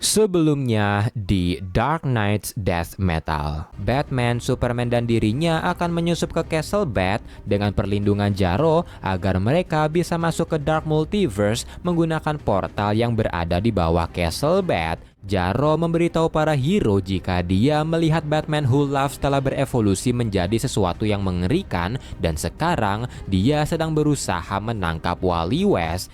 Sebelumnya di Dark Knight's Death Metal, Batman, Superman, dan dirinya akan menyusup ke Castle Bat dengan perlindungan Jarro agar mereka bisa masuk ke Dark Multiverse menggunakan portal yang berada di bawah Castle Bat. Jarro memberitahu para hero jika dia melihat Batman Who Laughs telah berevolusi menjadi sesuatu yang mengerikan dan sekarang dia sedang berusaha menangkap Wally West.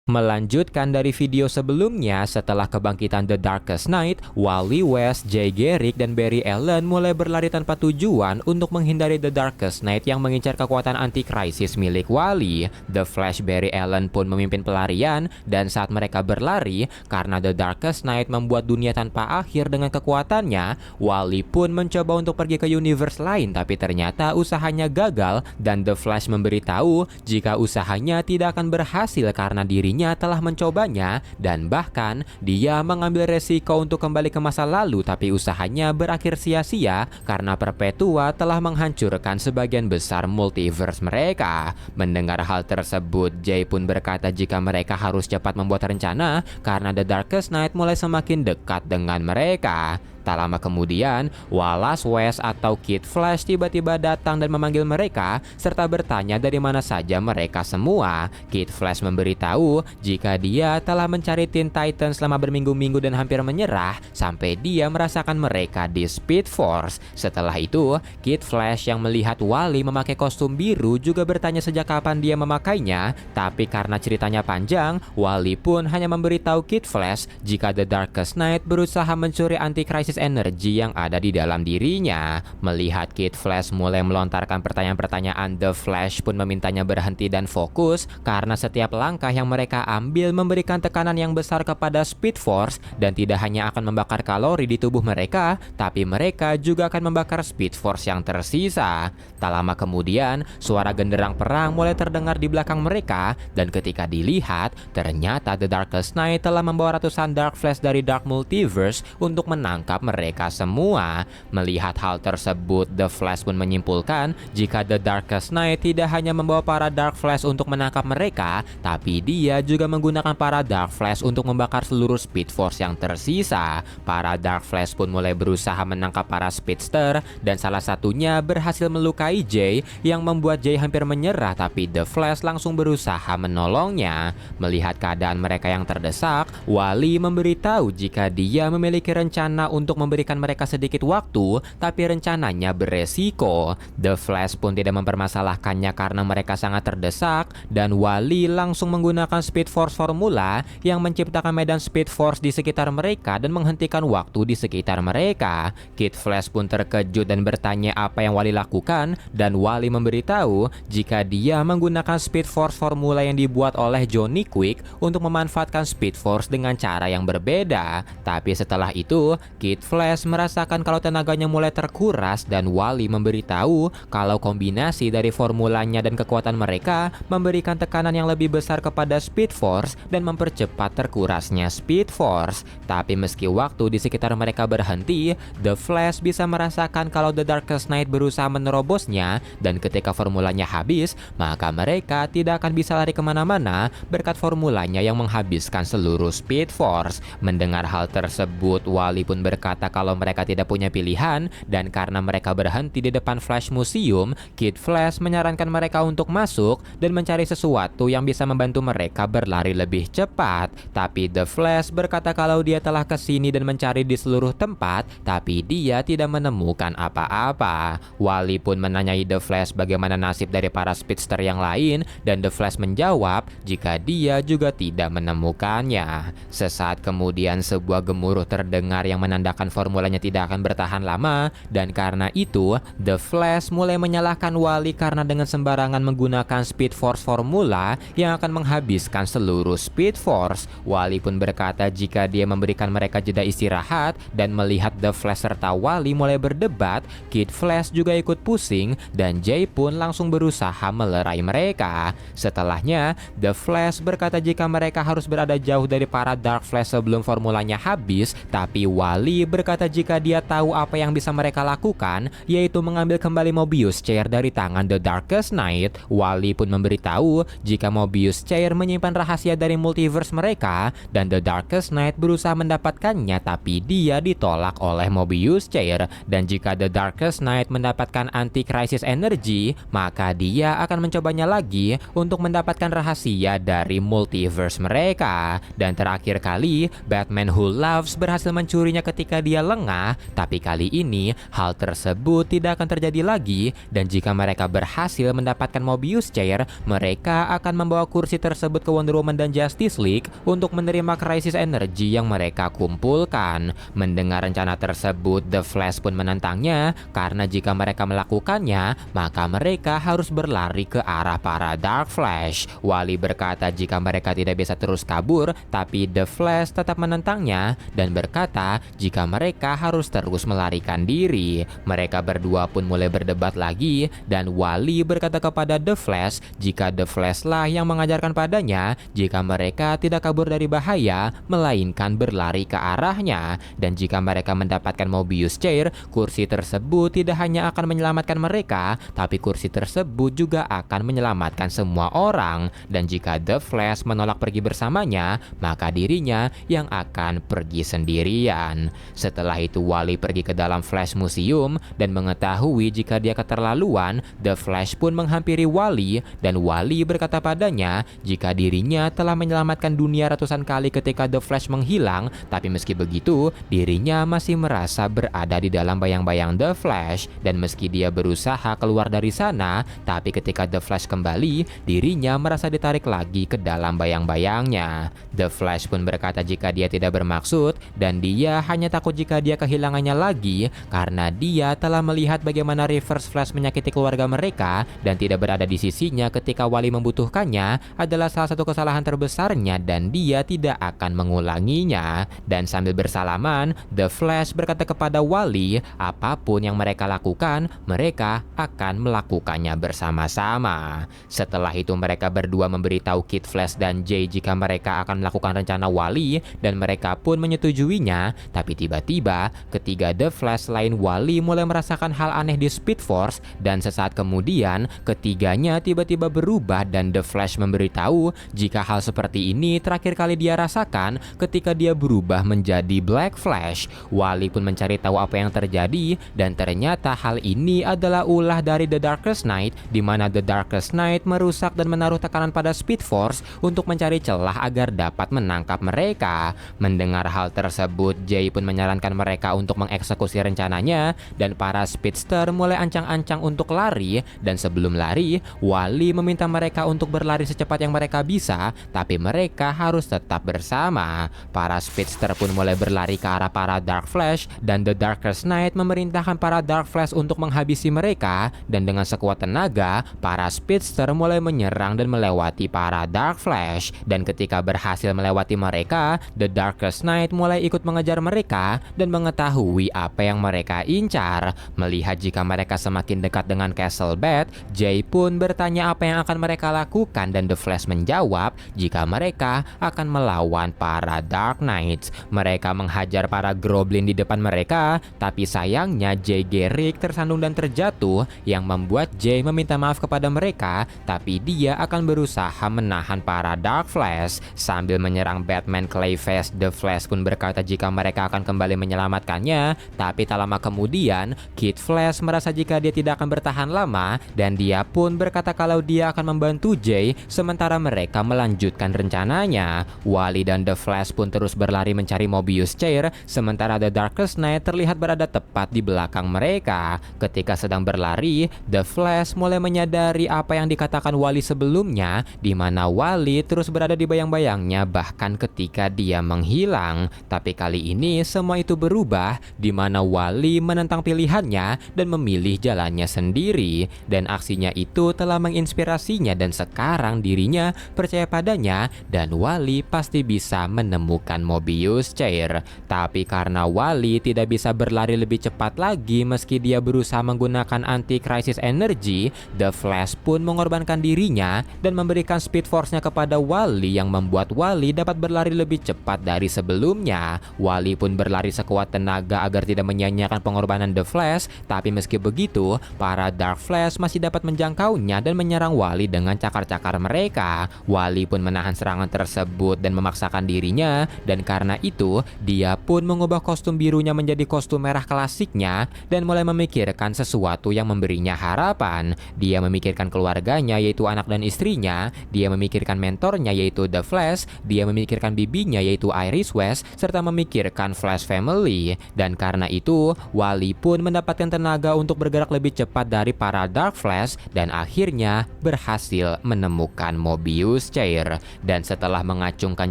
Melanjutkan dari video sebelumnya, setelah kebangkitan The Darkest Knight, Wally West, Jay Garrick, dan Barry Allen mulai berlari tanpa tujuan untuk menghindari The Darkest Knight yang mengincar kekuatan anti-krisis milik Wally. The Flash, Barry Allen pun memimpin pelarian, dan saat mereka berlari, karena The Darkest Knight membuat dunia tanpa akhir dengan kekuatannya, Wally pun mencoba untuk pergi ke universe lain, tapi ternyata usahanya gagal, dan The Flash memberitahu jika usahanya tidak akan berhasil karena dirinya telah mencobanya dan bahkan dia mengambil resiko untuk kembali ke masa lalu, tapi usahanya berakhir sia-sia karena Perpetua telah menghancurkan sebagian besar multiverse mereka. Mendengar hal tersebut, Jay pun berkata jika mereka harus cepat membuat rencana karena The Darkest Knight mulai semakin dekat dengan mereka. Tak lama kemudian, Wallace West atau Kid Flash tiba-tiba datang dan memanggil mereka serta bertanya dari mana saja mereka semua. Kid Flash memberitahu jika dia telah mencari Teen Titans selama berminggu-minggu dan hampir menyerah sampai dia merasakan mereka di Speed Force. Setelah itu, Kid Flash yang melihat Wally memakai kostum biru juga bertanya sejak kapan dia memakainya, tapi karena ceritanya panjang, Wally pun hanya memberitahu Kid Flash jika The Darkest Knight berusaha mencuri anti-krisis energi yang ada di dalam dirinya. Melihat Kid Flash mulai melontarkan pertanyaan-pertanyaan, The Flash pun memintanya berhenti dan fokus karena setiap langkah yang mereka ambil memberikan tekanan yang besar kepada Speed Force dan tidak hanya akan membakar kalori di tubuh mereka, tapi mereka juga akan membakar Speed Force yang tersisa. Tak lama kemudian, suara genderang perang mulai terdengar di belakang mereka dan ketika dilihat, ternyata The Darkest Knight telah membawa ratusan Dark Flash dari Dark Multiverse untuk menangkap mereka semua. Melihat hal tersebut, The Flash pun menyimpulkan jika The Darkest Knight tidak hanya membawa para Dark Flash untuk menangkap mereka, tapi dia juga menggunakan para Dark Flash untuk membakar seluruh Speed Force yang tersisa. Para Dark Flash pun mulai berusaha menangkap para Speedster dan salah satunya berhasil melukai Jay yang membuat Jay hampir menyerah, tapi The Flash langsung berusaha menolongnya. Melihat keadaan mereka yang terdesak, Wally memberitahu jika dia memiliki rencana untuk memberikan mereka sedikit waktu, tapi rencananya beresiko. The Flash pun tidak mempermasalahkannya karena mereka sangat terdesak dan Wally langsung menggunakan Speed Force formula yang menciptakan medan Speed Force di sekitar mereka dan menghentikan waktu di sekitar mereka. Kid Flash pun terkejut dan bertanya apa yang Wally lakukan dan Wally memberitahu jika dia menggunakan Speed Force formula yang dibuat oleh Johnny Quick untuk memanfaatkan Speed Force dengan cara yang berbeda. Tapi setelah itu, Kid Flash merasakan kalau tenaganya mulai terkuras dan Wally memberitahu kalau kombinasi dari formulanya dan kekuatan mereka memberikan tekanan yang lebih besar kepada Speed Force dan mempercepat terkurasnya Speed Force. Tapi meski waktu di sekitar mereka berhenti, The Flash bisa merasakan kalau The Darkest Knight berusaha menerobosnya dan ketika formulanya habis, maka mereka tidak akan bisa lari kemana-mana berkat formulanya yang menghabiskan seluruh Speed Force. Mendengar hal tersebut, Wally pun berkata kalau mereka tidak punya pilihan dan karena mereka berhenti di depan Flash Museum, Kid Flash menyarankan mereka untuk masuk dan mencari sesuatu yang bisa membantu mereka berlari lebih cepat. Tapi The Flash berkata kalau dia telah kesini dan mencari di seluruh tempat, tapi dia tidak menemukan apa-apa. Wally pun menanyai The Flash bagaimana nasib dari para speedster yang lain dan The Flash menjawab jika dia juga tidak menemukannya. Sesaat kemudian sebuah gemuruh terdengar yang menandakan formulanya tidak akan bertahan lama dan karena itu The Flash mulai menyalahkan Wally karena dengan sembarangan menggunakan Speed Force formula yang akan menghabiskan menghentikan seluruh Speed Force. Wally pun berkata jika dia memberikan mereka jeda istirahat dan melihat The Flash serta Wally mulai berdebat, Kid Flash juga ikut pusing dan Jay pun langsung berusaha melerai mereka. Setelahnya, The Flash berkata jika mereka harus berada jauh dari para Dark Flash sebelum formulanya habis, tapi Wally berkata jika dia tahu apa yang bisa mereka lakukan, yaitu mengambil kembali Mobius Chair dari tangan The Darkest Knight. Wally pun memberitahu jika Mobius Chair menyimpan rahasia dari multiverse mereka dan The Darkest Knight berusaha mendapatkannya, tapi dia ditolak oleh Mobius Chair. Dan jika The Darkest Knight mendapatkan anti-crisis energy, maka dia akan mencobanya lagi untuk mendapatkan rahasia dari multiverse mereka. Dan terakhir kali, Batman Who Loves berhasil mencurinya ketika dia lengah, tapi kali ini hal tersebut tidak akan terjadi lagi. Dan jika mereka berhasil mendapatkan Mobius Chair, mereka akan membawa kursi tersebut ke Wonder Woman dan Justice League untuk menerima crisis energy yang mereka kumpulkan. Mendengar rencana tersebut, The Flash pun menentangnya karena jika mereka melakukannya, maka mereka harus berlari ke arah para Dark Flash. Wally berkata jika mereka tidak bisa terus kabur, tapi The Flash tetap menentangnya dan berkata jika mereka harus terus melarikan diri. Mereka berdua pun mulai berdebat lagi dan Wally berkata kepada The Flash jika The Flash lah yang mengajarkan padanya jika mereka tidak kabur dari bahaya melainkan berlari ke arahnya. Dan jika mereka mendapatkan Mobius Chair, kursi tersebut tidak hanya akan menyelamatkan mereka, tapi kursi tersebut juga akan menyelamatkan semua orang. Dan jika The Flash menolak pergi bersamanya, maka dirinya yang akan pergi sendirian. Setelah itu Wally pergi ke dalam Flash Museum dan mengetahui jika dia keterlaluan. The Flash pun menghampiri Wally dan Wally berkata padanya jika dirinya telah menyelamatkan dunia ratusan kali ketika The Flash menghilang, tapi meski begitu dirinya masih merasa berada di dalam bayang-bayang The Flash. Dan meski dia berusaha keluar dari sana, tapi ketika The Flash kembali, dirinya merasa ditarik lagi ke dalam bayang-bayangnya. The Flash pun berkata jika dia tidak bermaksud dan dia hanya takut jika dia kehilangannya lagi karena dia telah melihat bagaimana Reverse Flash menyakiti keluarga mereka dan tidak berada di sisinya ketika Wally membutuhkannya adalah salah satu kesalahan terbesarnya dan dia tidak akan mengulanginya. Dan sambil bersalaman, The Flash berkata kepada Wally apapun yang mereka lakukan, mereka akan melakukannya bersama-sama. Setelah itu mereka berdua memberitahu Kid Flash dan Jay jika mereka akan melakukan rencana Wally dan mereka pun menyetujuinya. Tapi tiba-tiba ketiga The Flash lain Wally mulai merasakan hal aneh di Speed Force dan sesaat kemudian ketiganya tiba-tiba berubah dan The Flash memberitahu jika hal seperti ini terakhir kali dia rasakan ketika dia berubah menjadi Black Flash. Wally pun mencari tahu apa yang terjadi dan ternyata hal ini adalah ulah dari The Darkest Knight di mana The Darkest Knight merusak dan menaruh tekanan pada Speed Force untuk mencari celah agar dapat menangkap mereka. Mendengar hal tersebut, Jay pun menyarankan mereka untuk mengeksekusi rencananya dan para speedster mulai ancang-ancang untuk lari. Dan sebelum lari, Wally meminta mereka untuk berlari secepat yang mereka bisa, tapi mereka harus tetap bersama. Para speedster pun mulai berlari ke arah para Dark Flash dan The Darkest Knight memerintahkan para Dark Flash untuk menghabisi mereka. Dan dengan sekuat tenaga, para speedster mulai menyerang dan melewati para Dark Flash. Dan ketika berhasil melewati mereka, The Darkest Knight mulai ikut mengejar mereka dan mengetahui apa yang mereka incar. Melihat jika mereka semakin dekat dengan Castle Bat, Jay pun bertanya apa yang akan mereka lakukan dan The Flash menjawab jika mereka akan melawan para Dark Knights. Mereka menghajar para Goblin di depan mereka, tapi sayangnya Jay Garrick tersandung dan terjatuh yang membuat Jay meminta maaf kepada mereka, tapi dia akan berusaha menahan para Dark Flash. Sambil menyerang Batman Clayface, The Flash pun berkata jika mereka akan kembali menyelamatkannya, tapi tak lama kemudian Kid Flash merasa jika dia tidak akan bertahan lama dan dia pun berkata kalau dia akan membantu Jay sementara mereka melanjutkan rencananya. Wally dan The Flash pun terus berlari mencari Mobius Chair sementara The Darkest Knight terlihat berada tepat di belakang mereka. Ketika sedang berlari, The Flash mulai menyadari apa yang dikatakan Wally sebelumnya di mana Wally terus berada di bayang-bayangnya bahkan ketika dia menghilang. Tapi kali ini semua itu berubah di mana Wally menentang pilihannya dan memilih jalannya sendiri dan aksinya itu telah menginspirasinya dan sekarang dirinya percaya percaya padanya dan Wally pasti bisa menemukan Mobius Chair. Tapi karena Wally tidak bisa berlari lebih cepat lagi meski dia berusaha menggunakan anti-crisis energy, The Flash pun mengorbankan dirinya dan memberikan Speed Force-nya kepada Wally yang membuat Wally dapat berlari lebih cepat dari sebelumnya. Wally pun berlari sekuat tenaga agar tidak menyia-nyiakan pengorbanan The Flash, tapi meski begitu, para Dark Flash masih dapat menjangkaunya dan menyerang Wally dengan cakar-cakar mereka. Wally pun menahan serangan tersebut dan memaksakan dirinya, dan karena itu dia pun mengubah kostum birunya menjadi kostum merah klasiknya dan mulai memikirkan sesuatu yang memberinya harapan. Dia memikirkan keluarganya yaitu anak dan istrinya, dia memikirkan mentornya yaitu The Flash, dia memikirkan bibinya yaitu Iris West, serta memikirkan Flash Family. Dan karena itu Wally pun mendapatkan tenaga untuk bergerak lebih cepat dari para Dark Flash dan akhirnya berhasil menemukan Mobius Chair. Dan setelah mengacungkan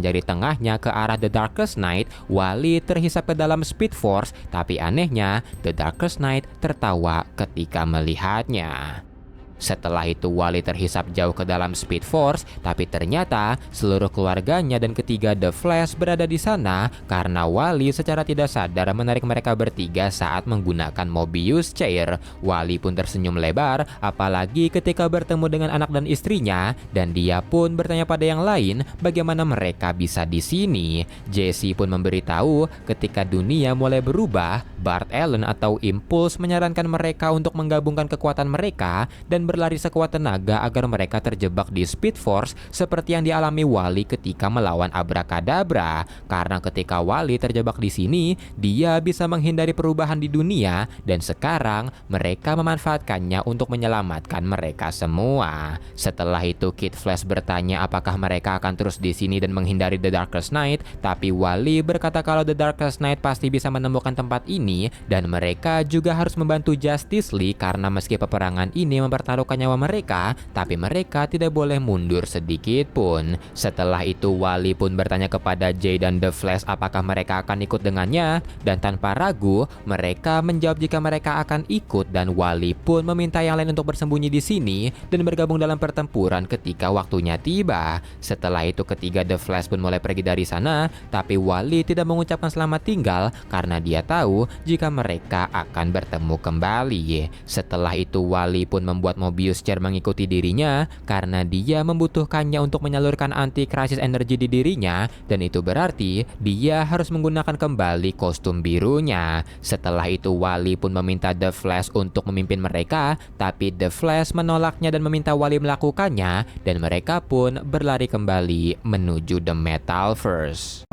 jari tengahnya ke arah The Darkest Knight, Wally terhisap ke dalam Speed Force, tapi anehnya The Darkest Knight tertawa ketika melihatnya. Setelah itu Wally terhisap jauh ke dalam Speed Force, tapi ternyata seluruh keluarganya dan ketiga The Flash berada di sana karena Wally secara tidak sadar menarik mereka bertiga saat menggunakan Mobius Chair. Wally pun tersenyum lebar, apalagi ketika bertemu dengan anak dan istrinya, dan dia pun bertanya pada yang lain bagaimana mereka bisa di sini. Jesse pun memberitahu ketika dunia mulai berubah, Bart Allen atau Impulse menyarankan mereka untuk menggabungkan kekuatan mereka dan berlari sekuat tenaga agar mereka terjebak di Speed Force seperti yang dialami Wally ketika melawan Abracadabra. Karena ketika Wally terjebak di sini, dia bisa menghindari perubahan di dunia dan sekarang mereka memanfaatkannya untuk menyelamatkan mereka semua. Setelah itu Kid Flash bertanya apakah mereka akan terus di sini dan menghindari The Darkest Knight, tapi Wally berkata kalau The Darkest Knight pasti bisa menemukan tempat ini dan mereka juga harus membantu Justice League karena meski peperangan ini mempertaruhkan nyawa mereka, tapi mereka tidak boleh mundur sedikit pun. Setelah itu Wally pun bertanya kepada Jay dan The Flash apakah mereka akan ikut dengannya, dan tanpa ragu mereka menjawab jika mereka akan ikut, dan Wally pun meminta yang lain untuk bersembunyi di sini dan bergabung dalam pertempuran ketika waktunya tiba. Setelah itu ketiga The Flash pun mulai pergi dari sana, tapi Wally tidak mengucapkan selamat tinggal karena dia tahu jika mereka akan bertemu kembali. Setelah itu Wally pun membuat Mobius Chair mengikuti dirinya karena dia membutuhkannya untuk menyalurkan anti-crisis energy di dirinya, dan itu berarti dia harus menggunakan kembali kostum birunya. Setelah itu Wally pun meminta The Flash untuk memimpin mereka, tapi The Flash menolaknya dan meminta Wally melakukannya, dan mereka pun berlari kembali menuju The Metalverse.